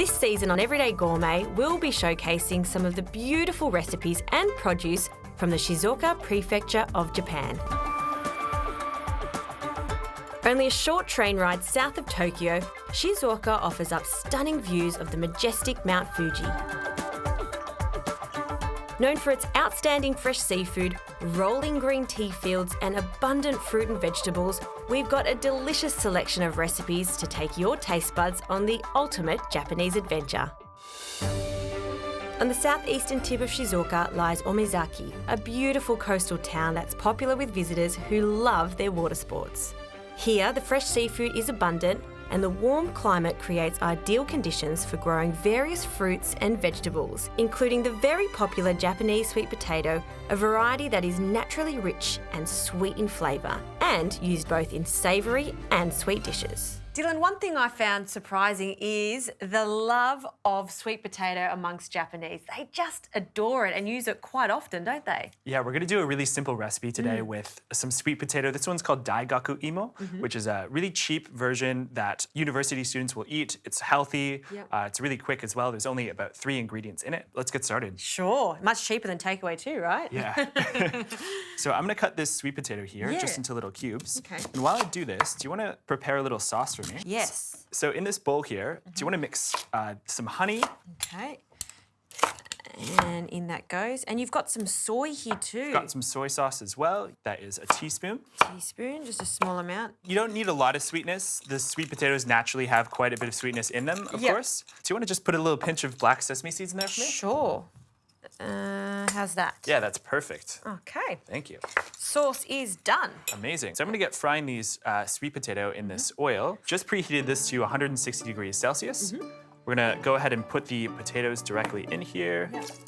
This season on Everyday Gourmet, we'll be showcasing some of the beautiful recipes and produce from the Shizuoka Prefecture of Japan. Only a short train ride south of Tokyo, Shizuoka offers up stunning views of the majestic Mount Fuji. Known for its outstanding fresh seafood, rolling green tea fields and abundant fruit and vegetables, we've got a delicious selection of recipes to take your taste buds on the ultimate Japanese adventure. On the southeastern tip of Shizuoka lies Omizaki, a beautiful coastal town that's popular with visitors who love their water sports. Here, the fresh seafood is abundant and the warm climate creates ideal conditions for growing various fruits and vegetables, including the very popular Japanese sweet potato, a variety that is naturally rich and sweet in flavour, and used both in savoury and sweet dishes. Dylan, one thing I found surprising is the love of sweet potato amongst Japanese. They just adore it and use it quite often, don't they? Yeah, we're going to do a really simple recipe today with some sweet potato. This one's called Daigaku imo, which is a really cheap version that university students will eat. It's healthy. Yep. It's really quick as well. There's only about 3 ingredients in it. Let's get started. Sure. Much cheaper than takeaway too, right? Yeah. So I'm going to cut this sweet potato here just into little cubes. Okay. And while I do this, do you want to prepare a little sauce for me? Yes. So in this bowl here, do you want to mix some honey? Okay. And in that goes. And you've got some soy here too. Got some soy sauce as well. That is a teaspoon. Teaspoon, just a small amount. You don't need a lot of sweetness. The sweet potatoes naturally have quite a bit of sweetness in them, of course. Do you want to just put a little pinch of black sesame seeds in there for me? Sure. How's that? Yeah, that's perfect. Okay. Thank you. Sauce is done. Amazing. So I'm going to get frying these sweet potato in this oil. Just preheated this to 160 degrees Celsius. We're going to go ahead and put the potatoes directly in here. Nice.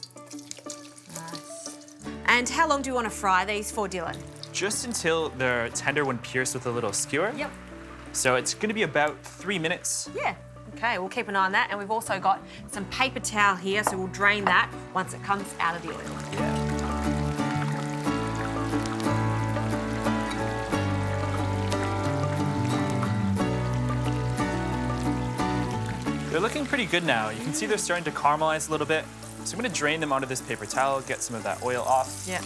And how long do you want to fry these for, Dylan? Just until they're tender when pierced with a little skewer. Yep. So it's going to be about 3 minutes. Yeah. Okay, we'll keep an eye on that. And we've also got some paper towel here, so we'll drain that once it comes out of the oil. Yeah. They're looking pretty good now. You can see they're starting to caramelize a little bit. So I'm going to drain them onto this paper towel, get some of that oil off. Yeah.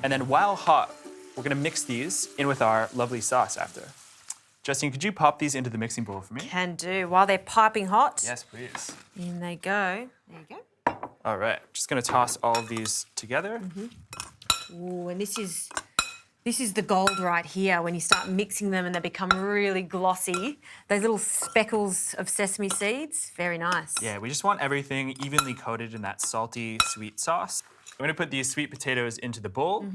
And then while hot, we're going to mix these in with our lovely sauce after. Justine, could you pop these into the mixing bowl for me? Can do. While they're piping hot. Yes, please. In they go. There you go. All right, just going to toss all of these together. Ooh, and this is the gold right here when you start mixing them and they become really glossy. Those little speckles of sesame seeds, very nice. Yeah, we just want everything evenly coated in that salty, sweet sauce. I'm gonna put these sweet potatoes into the bowl.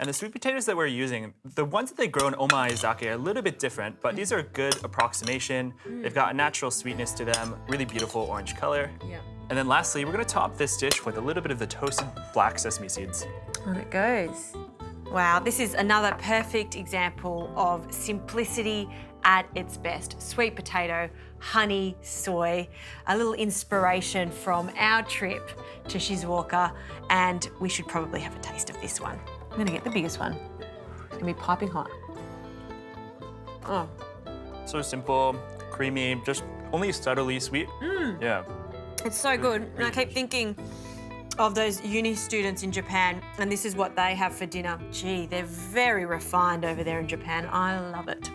And the sweet potatoes that we're using, the ones that they grow in Omizaki are a little bit different, but these are a good approximation. They've got a natural sweetness to them, really beautiful orange color. Yeah. And then lastly, we're gonna top this dish with a little bit of the toasted black sesame seeds. On it goes. Wow, this is another perfect example of simplicity at its best. Sweet potato, honey, soy, a little inspiration from our trip to Shizuoka, and we should probably have a taste of this one. I'm gonna get the biggest one. It's gonna be piping hot. Oh. So simple, creamy, just only subtly sweet. Yeah. It's so good. And I keep thinking of those uni students in Japan, and this is what they have for dinner. Gee, they're very refined over there in Japan. I love it.